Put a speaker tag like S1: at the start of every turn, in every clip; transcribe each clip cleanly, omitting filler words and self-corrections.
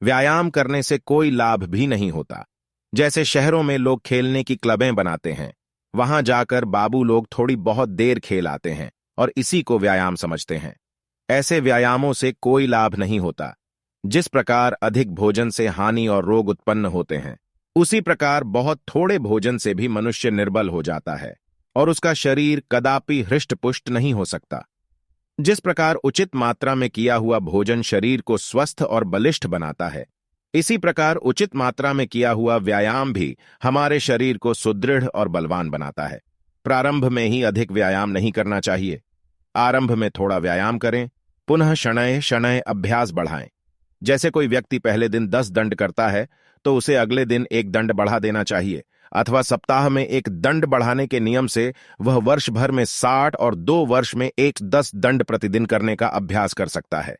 S1: व्यायाम करने से कोई लाभ भी नहीं होता। जैसे शहरों में लोग खेलने की क्लबें बनाते हैं, वहां जाकर बाबू लोग थोड़ी बहुत देर खेल आते हैं और इसी को व्यायाम समझते हैं। ऐसे व्यायामों से कोई लाभ नहीं होता। जिस प्रकार अधिक भोजन से हानि और रोग उत्पन्न होते हैं, उसी प्रकार बहुत थोड़े भोजन से भी मनुष्य निर्बल हो जाता है और उसका शरीर कदापि हृष्ट-पुष्ट नहीं हो सकता। जिस प्रकार उचित मात्रा में किया हुआ भोजन शरीर को स्वस्थ और बलिष्ठ बनाता है, इसी प्रकार उचित मात्रा में किया हुआ व्यायाम भी हमारे शरीर को सुदृढ़ और बलवान बनाता है। प्रारंभ में ही अधिक व्यायाम नहीं करना चाहिए। आरंभ में थोड़ा व्यायाम करें, पुनः शनय शनय अभ्यास बढ़ाएं। जैसे कोई व्यक्ति पहले दिन 10 दंड करता है, तो उसे अगले दिन 1 दंड बढ़ा देना चाहिए, अथवा सप्ताह में 1 दंड बढ़ाने के नियम से वह वर्ष भर में 60 और 2 वर्ष में 10 दंड प्रतिदिन करने का अभ्यास कर सकता है।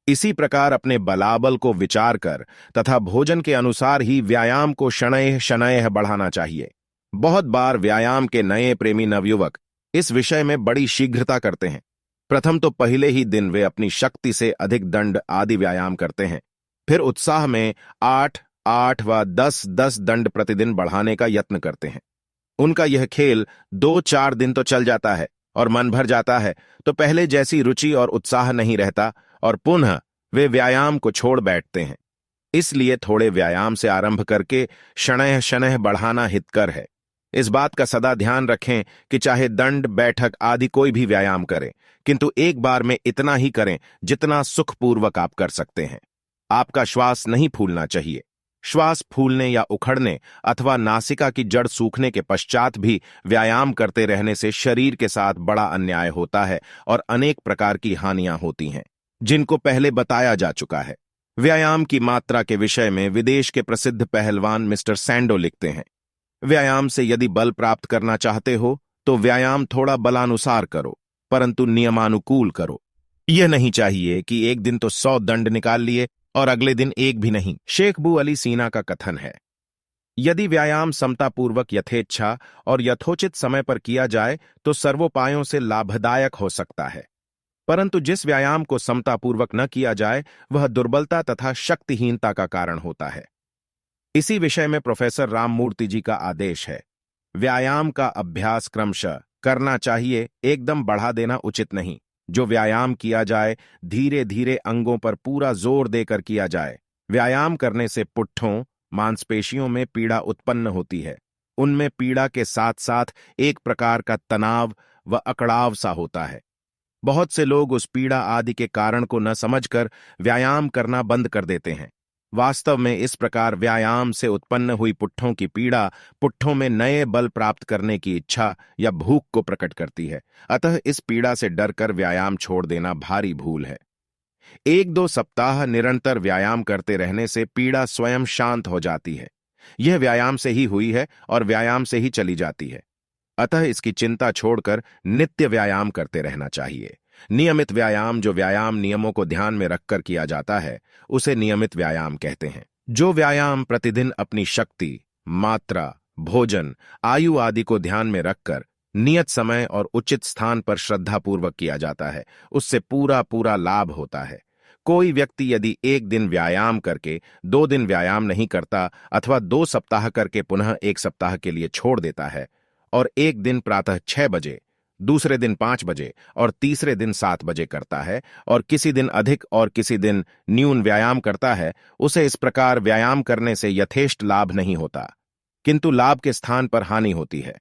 S1: इसी प्रकार अपने बलाबल को विचार कर तथा भोजन के अनुसार ही व्यायाम को शनैः शनैः बढ़ाना चाहिए। बहुत बार व्यायाम के नए प्रेमी नवयुवक इस विषय में बड़ी शीघ्रता करते हैं। प्रथम तो पहले ही दिन वे अपनी शक्ति से अधिक दंड आदि व्यायाम करते हैं, फिर उत्साह में 8 8 व 10 दंड प्रतिदिन बढ़ाने का यत्न करते हैं। उनका यह खेल 2-4 दिन तो चल जाता है और मन भर जाता है, तो पहले जैसी रुचि और उत्साह नहीं रहता और पुनः वे व्यायाम को छोड़ बैठते हैं। इसलिए थोड़े व्यायाम से आरंभ करके शनैः शनैः बढ़ाना हितकर है। इस बात का सदा ध्यान रखें कि चाहे दंड, बैठक आदि कोई भी व्यायाम करें, किंतु एक बार में इतना ही करें जितना सुखपूर्वक आप कर सकते हैं। आपका श्वास नहीं फूलना चाहिए। श्वास फूलने या उखड़ने अथवा नासिका की जड़ सूखने के पश्चात भी व्यायाम करते रहने से शरीर के साथ बड़ा अन्याय होता है और अनेक प्रकार की हानियां होती हैं, जिनको पहले बताया जा चुका है। व्यायाम की मात्रा के विषय में विदेश के प्रसिद्ध पहलवान मिस्टर सैंडो लिखते हैं, व्यायाम से यदि बल प्राप्त करना चाहते हो तो व्यायाम थोड़ा बलानुसार करो, परंतु नियमानुकूल करो। यह नहीं चाहिए कि एक दिन तो 100 दंड निकाल लिए और अगले दिन एक भी नहीं। शेख बू अली सीना का कथन है, यदि व्यायाम समतापूर्वक, यथेच्छा और यथोचित समय पर किया जाए तो सर्वोपायों से लाभदायक हो सकता है, परंतु जिस व्यायाम को समतापूर्वक न किया जाए वह दुर्बलता तथा शक्तिहीनता का कारण होता है। इसी विषय में प्रोफेसर राममूर्ति जी का आदेश है, व्यायाम का अभ्यास क्रमशः करना चाहिए, एकदम बढ़ा देना उचित नहीं। जो व्यायाम किया जाए धीरे धीरे अंगों पर पूरा जोर देकर किया जाए। व्यायाम करने से पुट्ठों, मांसपेशियों में पीड़ा उत्पन्न होती है। उनमें पीड़ा के साथ साथ एक प्रकार का तनाव व अकड़ाव सा होता है। बहुत से लोग उस पीड़ा आदि के कारण को न समझकर व्यायाम करना बंद कर देते हैं। वास्तव में इस प्रकार व्यायाम से उत्पन्न हुई पुट्ठों की पीड़ा पुट्ठों में नए बल प्राप्त करने की इच्छा या भूख को प्रकट करती है। अतः इस पीड़ा से डरकर व्यायाम छोड़ देना भारी भूल है। 1-2 सप्ताह निरंतर व्यायाम करते रहने से पीड़ा स्वयं शांत हो जाती है। यह व्यायाम से ही हुई है और व्यायाम से ही चली जाती है। अतः इसकी चिंता छोड़कर नित्य व्यायाम करते रहना चाहिए। नियमित व्यायाम, जो व्यायाम नियमों को ध्यान में रखकर किया जाता है, उसे नियमित व्यायाम कहते हैं। जो व्यायाम प्रतिदिन अपनी शक्ति, मात्रा, भोजन, आयु आदि को ध्यान में रखकर नियत समय और उचित स्थान पर श्रद्धापूर्वक किया जाता है, उससे पूरा पूरा लाभ होता है। कोई व्यक्ति यदि 1 दिन व्यायाम करके 2 दिन व्यायाम नहीं करता अथवा 2 सप्ताह करके पुनः 1 सप्ताह के लिए छोड़ देता है और एक दिन प्रातः 6 बजे, दूसरे दिन 5 बजे और तीसरे दिन 7 बजे करता है और किसी दिन अधिक और किसी दिन न्यून व्यायाम करता है, उसे इस प्रकार व्यायाम करने से यथेष्ट लाभ नहीं होता, किंतु लाभ के स्थान पर हानि होती है।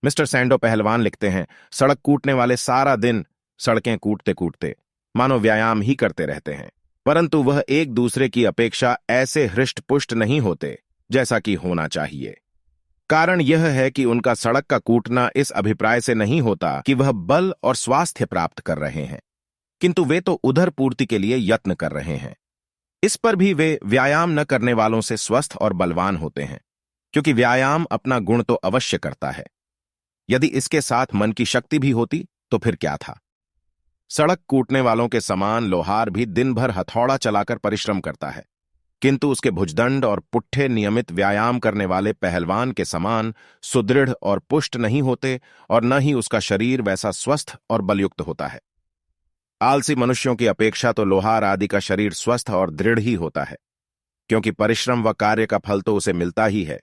S1: मिस्टर सैंडो पहलवान लिखते हैं, सड़क कूटने वाले सारा दिन सड़कें कूटते कूटते मानो व्यायाम ही करते रहते हैं, परंतु वह एक दूसरे की अपेक्षा ऐसे हृष्ट-पुष्ट नहीं होते जैसा कि होना चाहिए। कारण यह है कि उनका सड़क का कूटना इस अभिप्राय से नहीं होता कि वह बल और स्वास्थ्य प्राप्त कर रहे हैं, किंतु वे तो उधर पूर्ति के लिए यत्न कर रहे हैं। इस पर भी वे व्यायाम न करने वालों से स्वस्थ और बलवान होते हैं, क्योंकि व्यायाम अपना गुण तो अवश्य करता है। यदि इसके साथ मन की शक्ति भी होती तो फिर क्या था। सड़क कूटने वालों के समान लोहार भी दिन भर हथौड़ा चलाकर परिश्रम करता है, किंतु उसके भुजदंड और पुट्ठे नियमित व्यायाम करने वाले पहलवान के समान सुदृढ़ और पुष्ट नहीं होते और न ही उसका शरीर वैसा स्वस्थ और बलयुक्त होता है। आलसी मनुष्यों की अपेक्षा तो लोहार आदि का शरीर स्वस्थ और दृढ़ ही होता है। क्योंकि परिश्रम व कार्य का फल तो उसे मिलता ही है।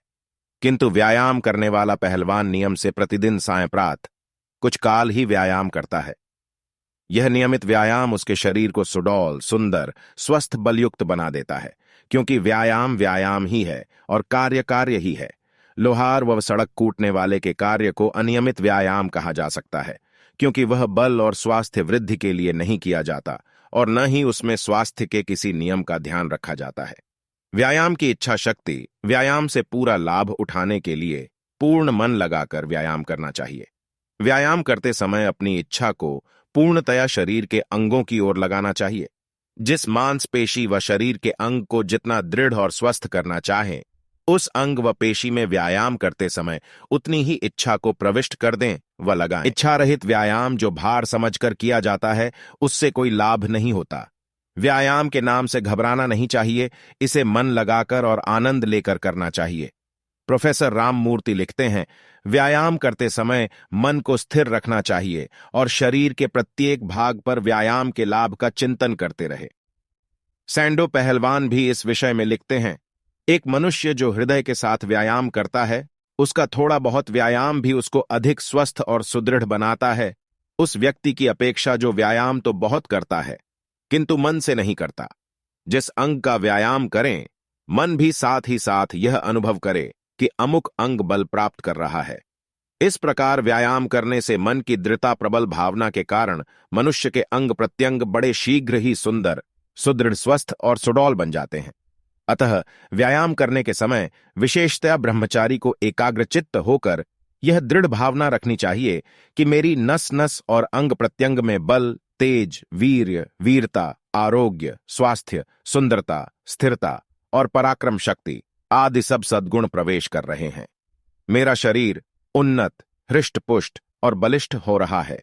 S1: किंतु व्यायाम करने वाला पहलवान नियम से प्रतिदिन सायं प्रातः कुछ काल ही व्यायाम करता है। यह नियमित व्यायाम उसके शरीर को सुडौल, सुंदर, स्वस्थ, बलयुक्त बना देता है, क्योंकि व्यायाम व्यायाम ही है और कार्य कार्य ही है। लोहार व सड़क कूटने वाले के कार्य को अनियमित व्यायाम कहा जा सकता है, क्योंकि वह बल और स्वास्थ्य वृद्धि के लिए नहीं किया जाता और न ही उसमें स्वास्थ्य के किसी नियम का ध्यान रखा जाता है। व्यायाम की इच्छा शक्ति, व्यायाम से पूरा लाभ उठाने के लिए पूर्ण मन लगाकर व्यायाम करना चाहिए। व्यायाम करते समय अपनी इच्छा को पूर्णतया शरीर के अंगों की ओर लगाना चाहिए। जिस मांसपेशी व शरीर के अंग को जितना दृढ़ और स्वस्थ करना चाहे, उस अंग व पेशी में व्यायाम करते समय उतनी ही इच्छा को प्रविष्ट कर दें व लगाएं। इच्छा रहित व्यायाम जो भार समझकर किया जाता है, उससे कोई लाभ नहीं होता। व्यायाम के नाम से घबराना नहीं चाहिए, इसे मन लगाकर और आनंद लेकर करना चाहिए। प्रोफेसर राममूर्ति लिखते हैं, व्यायाम करते समय मन को स्थिर रखना चाहिए और शरीर के प्रत्येक भाग पर व्यायाम के लाभ का चिंतन करते रहे। सैंडो पहलवान भी इस विषय में लिखते हैं, एक मनुष्य जो हृदय के साथ व्यायाम करता है, उसका थोड़ा बहुत व्यायाम भी उसको अधिक स्वस्थ और सुदृढ़ बनाता है, उस व्यक्ति की अपेक्षा जो व्यायाम तो बहुत करता है किंतु मन से नहीं करता। जिस अंग का व्यायाम करें, मन भी साथ ही साथ यह अनुभव करे कि अमुक अंग बल प्राप्त कर रहा है। इस प्रकार व्यायाम करने से मन की दृढ़ता प्रबल भावना के कारण मनुष्य के अंग प्रत्यंग बड़े शीघ्र ही सुंदर, सुदृढ़, स्वस्थ और सुडौल बन जाते हैं। अतः व्यायाम करने के समय विशेषतया ब्रह्मचारी को एकाग्रचित्त होकर यह दृढ़ भावना रखनी चाहिए कि मेरी नस नस और अंग प्रत्यंग में बल, तेज, वीर्य, वीरता, आरोग्य, स्वास्थ्य, सुंदरता, स्थिरता और पराक्रम शक्ति आदि सब सद्गुण प्रवेश कर रहे हैं। मेरा शरीर उन्नत, हृष्ट-पुष्ट और बलिष्ठ हो रहा है।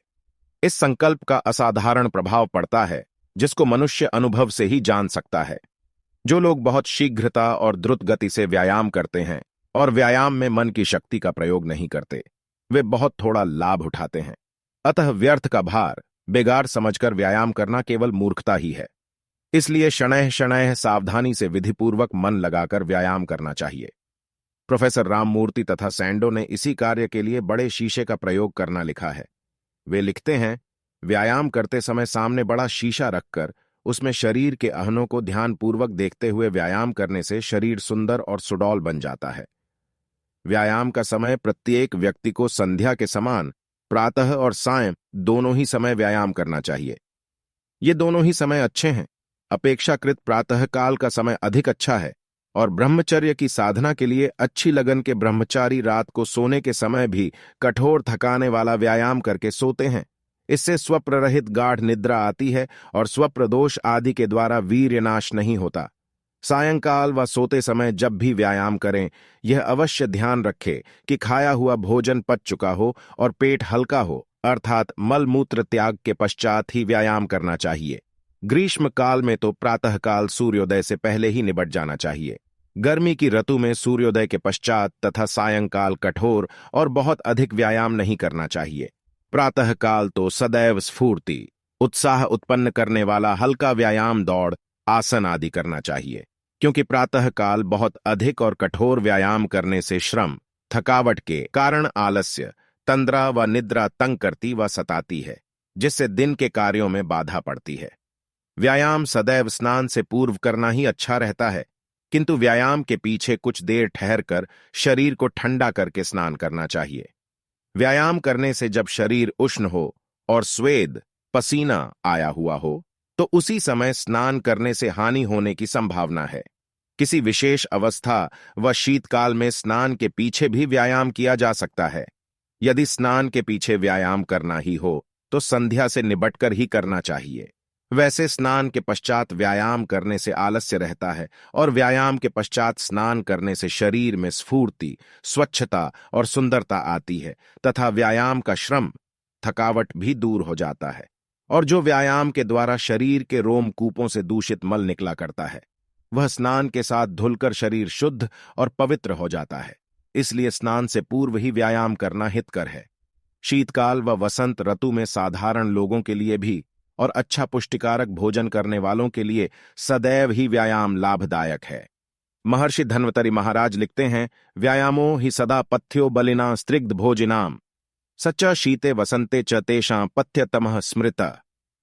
S1: इस संकल्प का असाधारण प्रभाव पड़ता है, जिसको मनुष्य अनुभव से ही जान सकता है। जो लोग बहुत शीघ्रता और द्रुत गति से व्यायाम करते हैं और व्यायाम में मन की शक्ति का प्रयोग नहीं करते, वे बहुत थोड़ा लाभ उठाते हैं। अतः व्यर्थ का भार, बेगार समझकर व्यायाम करना केवल मूर्खता ही है। इसलिए शनैः शनैः सावधानी से विधिपूर्वक मन लगाकर व्यायाम करना चाहिए। प्रोफेसर राममूर्ति तथा सैंडो ने इसी कार्य के लिए बड़े शीशे का प्रयोग करना लिखा है। वे लिखते हैं, व्यायाम करते समय सामने बड़ा शीशा रखकर उसमें शरीर के आहनों को ध्यानपूर्वक देखते हुए व्यायाम करने से शरीर सुंदर और सुडौल बन जाता है। व्यायाम का समय प्रत्येक व्यक्ति को संध्या के समान प्रातः और सायं दोनों ही समय व्यायाम करना चाहिए। ये दोनों ही समय अच्छे हैं। अपेक्षाकृत प्रातःकाल का समय अधिक अच्छा है और ब्रह्मचर्य की साधना के लिए अच्छी लगन के ब्रह्मचारी रात को सोने के समय भी कठोर थकाने वाला व्यायाम करके सोते हैं। इससे स्वप्न रहित गाढ़ निद्रा आती है और स्वप्न दोष आदि के द्वारा वीर्यनाश नहीं होता। सायंकाल व सोते समय जब भी व्यायाम करें, यह अवश्य ध्यान रखें कि खाया हुआ भोजन पच चुका हो और पेट हल्का हो, अर्थात मलमूत्र त्याग के पश्चात ही व्यायाम करना चाहिए। ग्रीष्म काल में तो प्रातःकाल सूर्योदय से पहले ही निबट जाना चाहिए। गर्मी की ऋतु में सूर्योदय के पश्चात तथा सायंकाल कठोर और बहुत अधिक व्यायाम नहीं करना चाहिए। प्रातःकाल तो सदैव स्फूर्ति, उत्साह उत्पन्न करने वाला हल्का व्यायाम, दौड़, आसन आदि करना चाहिए, क्योंकि प्रातःकाल बहुत अधिक और कठोर व्यायाम करने से श्रम, थकावट के कारण आलस्य, तंद्रा व निद्रा तंग करती व सताती है, जिससे दिन के कार्यों में बाधा पड़ती है। व्यायाम सदैव स्नान से पूर्व करना ही अच्छा रहता है, किंतु व्यायाम के पीछे कुछ देर ठहरकर शरीर को ठंडा करके स्नान करना चाहिए। व्यायाम करने से जब शरीर उष्ण हो और स्वेद, पसीना आया हुआ हो, तो उसी समय स्नान करने से हानि होने की संभावना है। किसी विशेष अवस्था व शीतकाल में स्नान के पीछे भी व्यायाम किया जा सकता है। यदि स्नान के पीछे व्यायाम करना ही हो तो संध्या से निबटकर ही करना चाहिए। वैसे स्नान के पश्चात व्यायाम करने से आलस्य रहता है और व्यायाम के पश्चात स्नान करने से शरीर में स्फूर्ति, स्वच्छता और सुंदरता आती है तथा व्यायाम का श्रम, थकावट भी दूर हो जाता है। और जो व्यायाम के द्वारा शरीर के रोमकूपों से दूषित मल निकला करता है, वह स्नान के साथ धुलकर शरीर शुद्ध और पवित्र हो जाता है। इसलिए स्नान से पूर्व ही व्यायाम करना हितकर है। शीतकाल व वसंत ऋतु में साधारण लोगों के लिए भी और अच्छा पुष्टिकारक भोजन करने वालों के लिए सदैव ही व्यायाम लाभदायक है। महर्षि धन्वतरी महाराज लिखते हैं, व्यायामो ही सदा पथ्यो बलिना स्त्रिग्ध भोजिनाम सच्च शीते वसंते च तेषां पथ्यतमः स्मृत।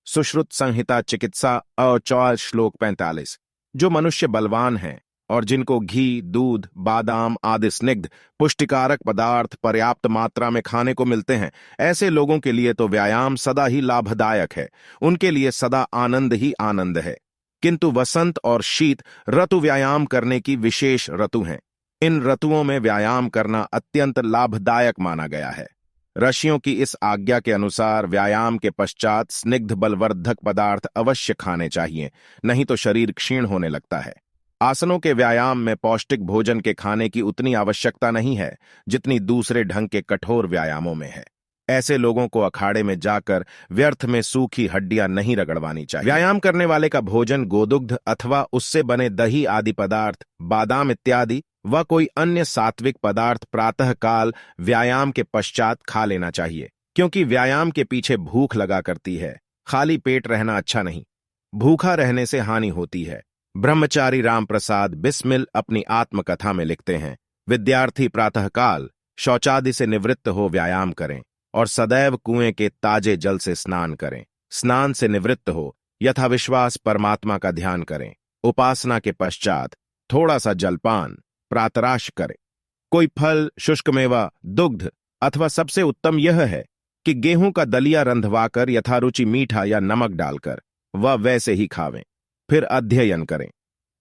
S1: सुश्रुत संहिता चिकित्सा अ श्लोक 45। जो मनुष्य बलवान हैं और जिनको घी, दूध, बादाम आदि स्निग्ध पुष्टिकारक पदार्थ पर्याप्त मात्रा में खाने को मिलते हैं, ऐसे लोगों के लिए तो व्यायाम सदा ही लाभदायक है, उनके लिए सदा आनंद ही आनंद है। किंतु वसंत और शीत ऋतु व्यायाम करने की विशेष ऋतु हैं। इन ऋतुओं में व्यायाम करना अत्यंत लाभदायक माना गया है। ऋषियों की इस आज्ञा के अनुसार व्यायाम के पश्चात स्निग्ध बलवर्धक पदार्थ अवश्य खाने चाहिए, नहीं तो शरीर क्षीण होने लगता है। आसनों के व्यायाम में पौष्टिक भोजन के खाने की उतनी आवश्यकता नहीं है जितनी दूसरे ढंग के कठोर व्यायामों में है। ऐसे लोगों को अखाड़े में जाकर व्यर्थ में सूखी हड्डियां नहीं रगड़वानी चाहिए। व्यायाम करने वाले का भोजन गोदुग्ध अथवा उससे बने दही आदि पदार्थ, बादाम इत्यादि व कोई अन्य सात्विक पदार्थ प्रातः काल व्यायाम के पश्चात खा लेना चाहिए, क्योंकि व्यायाम के पीछे भूख लगा करती है। खाली पेट रहना अच्छा नहीं, भूखा रहने से हानि होती है। ब्रह्मचारी रामप्रसाद बिस्मिल अपनी आत्मकथा में लिखते हैं, विद्यार्थी प्रातःकाल शौचादि से निवृत्त हो व्यायाम करें और सदैव कुएं के ताजे जल से स्नान करें। स्नान से निवृत्त हो यथाविश्वास परमात्मा का ध्यान करें। उपासना के पश्चात थोड़ा सा जलपान प्रातराश करें। कोई फल, शुष्क मेवा, दुग्ध अथवा सबसे उत्तम यह है कि गेहूं का दलिया रंधवाकर यथारुचि मीठा या नमक डालकर वह वैसे ही खावें। फिर अध्ययन करें,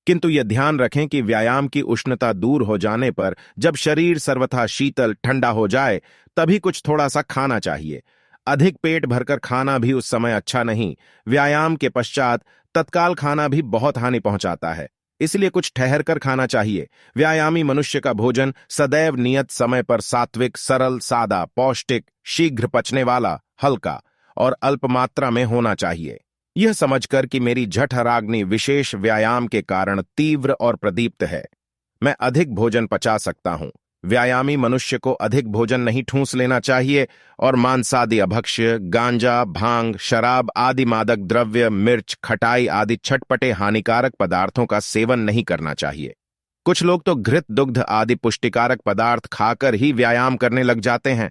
S1: किंतु यह ध्यान रखें कि व्यायाम की उष्णता दूर हो जाने पर जब शरीर सर्वथा शीतल ठंडा हो जाए तभी कुछ थोड़ा सा खाना चाहिए। अधिक पेट भरकर खाना भी उस समय अच्छा नहीं। व्यायाम के पश्चात तत्काल खाना भी बहुत हानि पहुंचाता है, इसलिए कुछ ठहर कर खाना चाहिए। व्यायामी मनुष्य का भोजन सदैव नियत समय पर सात्विक, सरल, सादा, पौष्टिक, शीघ्र पचने वाला, हल्का और अल्प मात्रा में होना चाहिए। यह समझकर कि मेरी जठराग्नि विशेष व्यायाम के कारण तीव्र और प्रदीप्त है, मैं अधिक भोजन पचा सकता हूं। व्यायामी मनुष्य को अधिक भोजन नहीं ठूंस लेना चाहिए और मांसादि अभक्ष्य, गांजा, भांग, शराब आदि मादक द्रव्य, मिर्च, खटाई आदि चटपटे हानिकारक पदार्थों का सेवन नहीं करना चाहिए। कुछ लोग तो घृत, दुग्ध आदि पुष्टिकारक पदार्थ खाकर ही व्यायाम करने लग जाते हैं।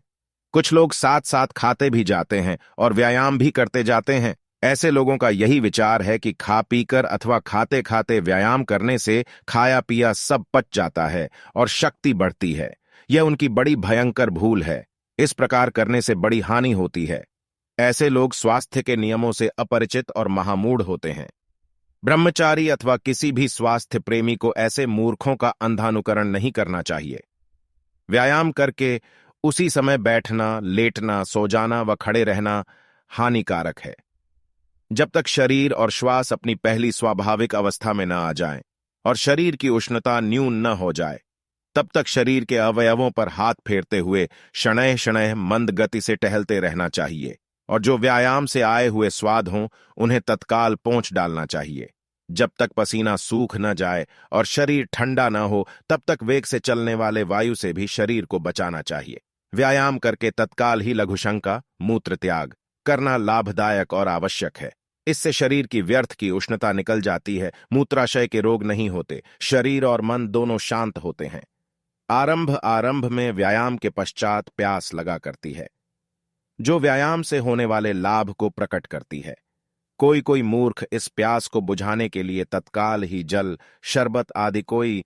S1: कुछ लोग साथ साथ खाते भी जाते हैं और व्यायाम भी करते जाते हैं। ऐसे लोगों का यही विचार है कि खा पीकर अथवा खाते खाते व्यायाम करने से खाया पिया सब पच जाता है और शक्ति बढ़ती है। यह उनकी बड़ी भयंकर भूल है। इस प्रकार करने से बड़ी हानि होती है। ऐसे लोग स्वास्थ्य के नियमों से अपरिचित और महामूढ़ होते हैं। ब्रह्मचारी अथवा किसी भी स्वास्थ्य प्रेमी को ऐसे मूर्खों का अंधानुकरण नहीं करना चाहिए। व्यायाम करके उसी समय बैठना, लेटना, सो जाना व खड़े रहना हानिकारक है। जब तक शरीर और श्वास अपनी पहली स्वाभाविक अवस्था में न आ जाएं और शरीर की उष्णता न्यून न हो जाए, तब तक शरीर के अवयवों पर हाथ फेरते हुए शनैः शनैः मंद गति से टहलते रहना चाहिए और जो व्यायाम से आए हुए स्वाद हों उन्हें तत्काल पोंछ डालना चाहिए। जब तक पसीना सूख न जाए और शरीर ठंडा न हो तब तक वेग से चलने वाले वायु से भी शरीर को बचाना चाहिए। व्यायाम करके तत्काल ही लघुशंका, मूत्र त्याग करना लाभदायक और आवश्यक है। इससे शरीर की व्यर्थ की उष्णता निकल जाती है, मूत्राशय के रोग नहीं होते, शरीर और मन दोनों शांत होते हैं। आरंभ में व्यायाम के पश्चात प्यास लगा करती है, जो व्यायाम से होने वाले लाभ को प्रकट करती है। कोई कोई मूर्ख इस प्यास को बुझाने के लिए तत्काल ही जल, शरबत आदि कोई